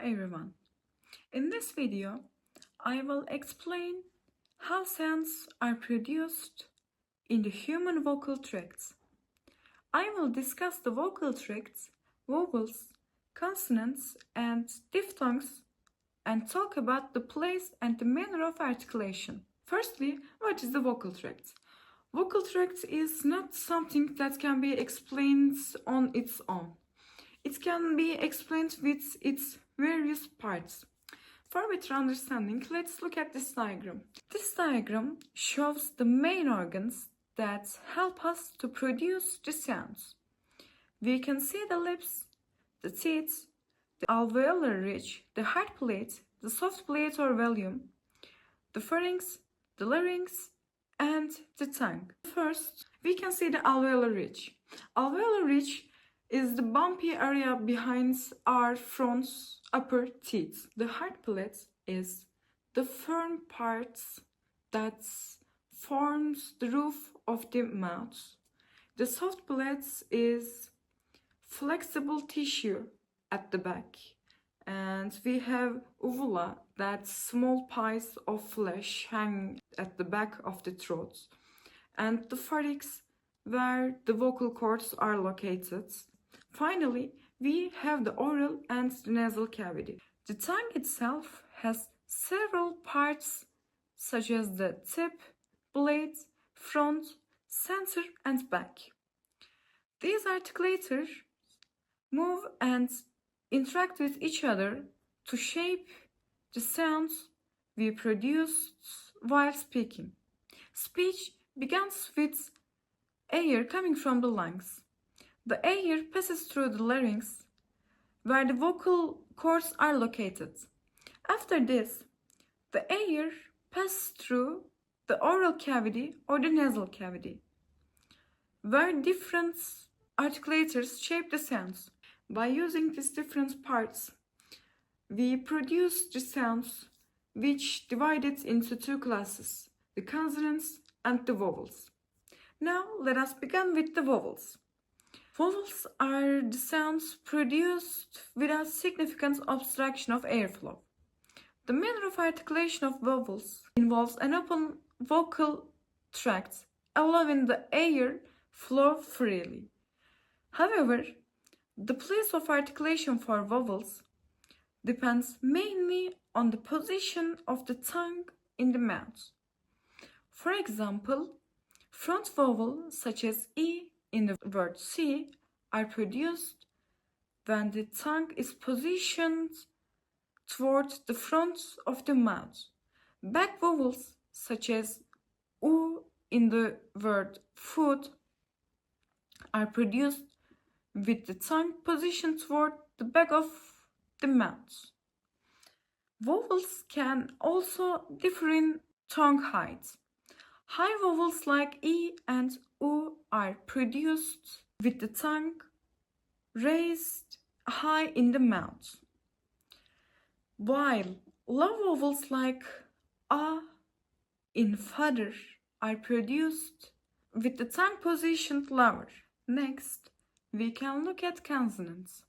everyone. In this video, I will explain how sounds are produced in the human vocal tracts. I will discuss the vocal tracts, vowels, consonants, and diphthongs, and talk about the place and the manner of articulation. Firstly, what is the vocal tract? Vocal tract is not something that can be explained on its own. It can be explained with its various parts. For better understanding, let's look at this diagram. This diagram shows the main organs that help us to produce the sounds. We can see the lips, the teeth, the alveolar ridge, the hard plate, the soft plate or volume, the pharynx, the larynx, and the tongue. First, we can see the alveolar ridge. Alveolar ridge is the bumpy area behind our front upper teeth. The hard plate is the firm parts that forms the roof of the mouth. The soft plate is flexible tissue at the back. And we have uvula, that small piece of flesh hang at the back of the throat. And the pharynx, where the vocal cords are located. Finally, we have the oral and the nasal cavity. The tongue itself has several parts such as the tip, blade, front, center, and back. These articulators move and interact with each other to shape the sounds we produce while speaking. Speech begins with air coming from the lungs. The air passes through the larynx, where the vocal cords are located. After this, the air passes through the oral cavity or the nasal cavity, where different articulators shape the sounds. By using these different parts, we produce the sounds which divided into two classes, the consonants and the vowels. Now let us begin with the vowels. Vowels are the sounds produced without significant obstruction of airflow. The manner of articulation of vowels involves an open vocal tract, allowing the air flow freely. However, the place of articulation for vowels depends mainly on the position of the tongue in the mouth. For example, front vowels such as E in the word see are produced when the tongue is positioned toward the front of the mouth. Back vowels such as U in the word food are produced with the tongue positioned toward the back of the mouth. Vowels can also differ in tongue height. High vowels like E and U are produced with the tongue raised high in the mouth, while low vowels like A in father are produced with the tongue positioned lower. Next, we can look at consonants.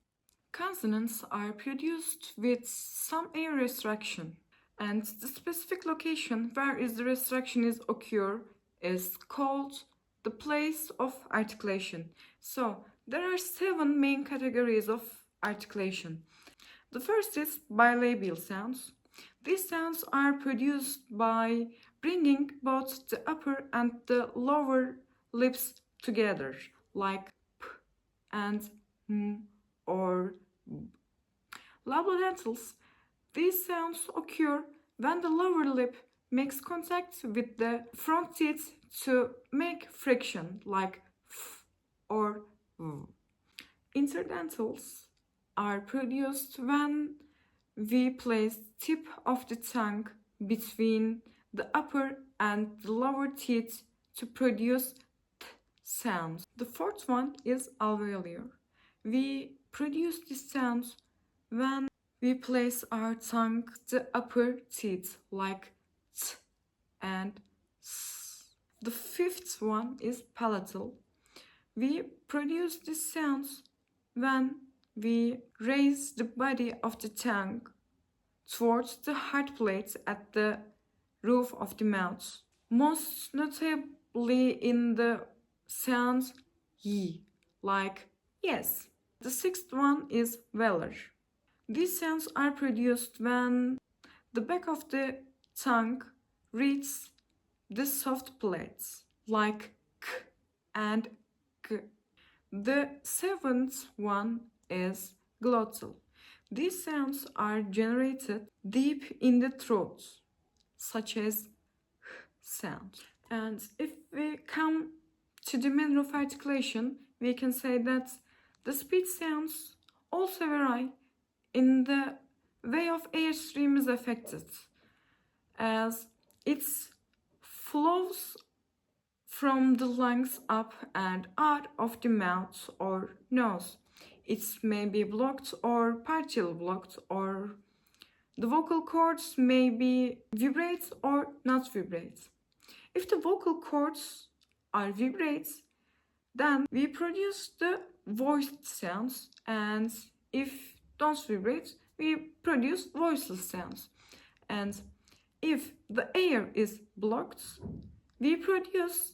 Consonants are produced with some air restriction, and the specific location where the restriction is occur is called the place of articulation. So there are 7 main categories of articulation. The first is bilabial sounds. These sounds are produced by bringing both the upper and the lower lips together, like P and M or B. Labiodental. These sounds occur when the lower lip makes contact with the front teeth to make friction, like F or V. Interdentals are produced when we place tip of the tongue between the upper and the lower teeth to produce T sounds. The fourth one is alveolar. We produce these sounds when we place our tongue to the upper teeth, like T and S. The fifth one is palatal. We produce these sounds when we raise the body of the tongue towards the heart plate at the roof of the mouth, most notably in the sound y, like yes. The sixth one is velar. These sounds are produced when the back of the tongue reaches the soft plates, like k and g. The seventh one is glottal. These sounds are generated deep in the throat, such as sound. And if we come to the manner of articulation, we can say that the speech sounds also vary in the way of airstream is affected, as it flows from the lungs up and out of the mouth or nose. It may be blocked or partially blocked, or the vocal cords may be vibrate or not vibrate. If the vocal cords are vibrate, then we produce the voiced sounds, and if don't vibrate, we produce voiceless sounds. And if the air is blocked, we produce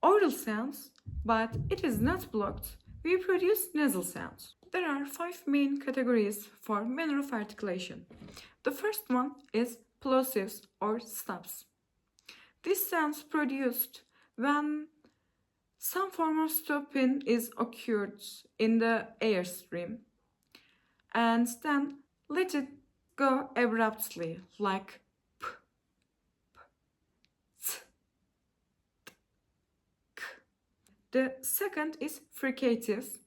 oral sounds, but it is not blocked, we produce nasal sounds. There are 5 main categories for manner of articulation. The first one is plosives or stops. These sounds produced when some form of stopping is occurred in the airstream, and then let it go abruptly, like p, p, t, t, k. The second is fricatives.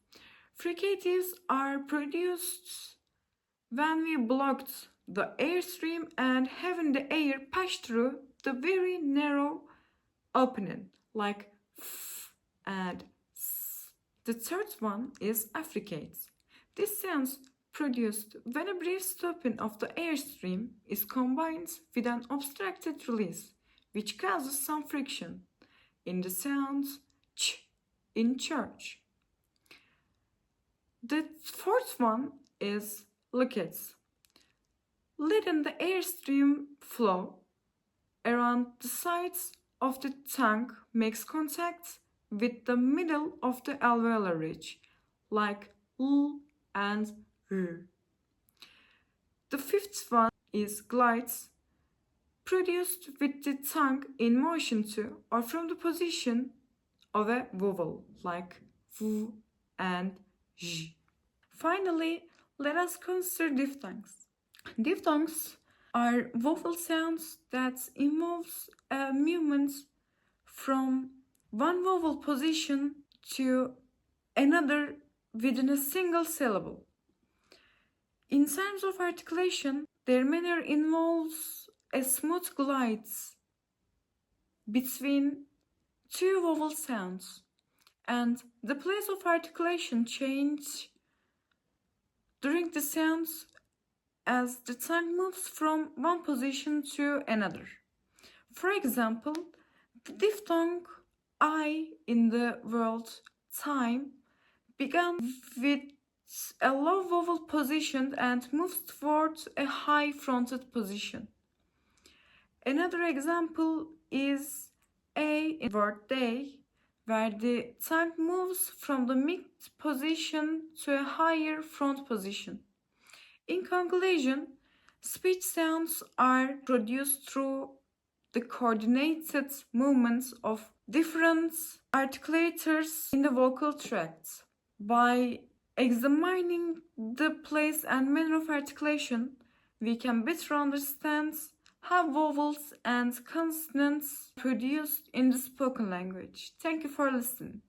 Fricatives are produced when we blocked the airstream and having the air pass through the very narrow opening, like f and s. The third one is affricates. These sounds produced when a brief stopping of the airstream is combined with an obstructed release, which causes some friction in the sounds ch in church. The fourth one is lickets. Letting the airstream flow around the sides of the tongue makes contact with the middle of the alveolar ridge, like l and r. The fifth one is glides, produced with the tongue in motion to or from the position of a vowel, like v and j. Finally, let us consider diphthongs. Diphthongs are vowel sounds that involves a movement from one vowel position to another within a single syllable. In terms of articulation, their manner involves a smooth glide between two vowel sounds, and the place of articulation changes during the sounds as the tongue moves from one position to another. For example, the diphthong I in the word time began with a low vowel position and moves towards a high fronted position. Another example is A in the word day, where the tongue moves from the mid position to a higher front position. In conclusion, speech sounds are produced through the coordinated movements of different articulators in the vocal tract. By examining the place and manner of articulation, we can better understand how vowels and consonants are produced in the spoken language. Thank you for listening.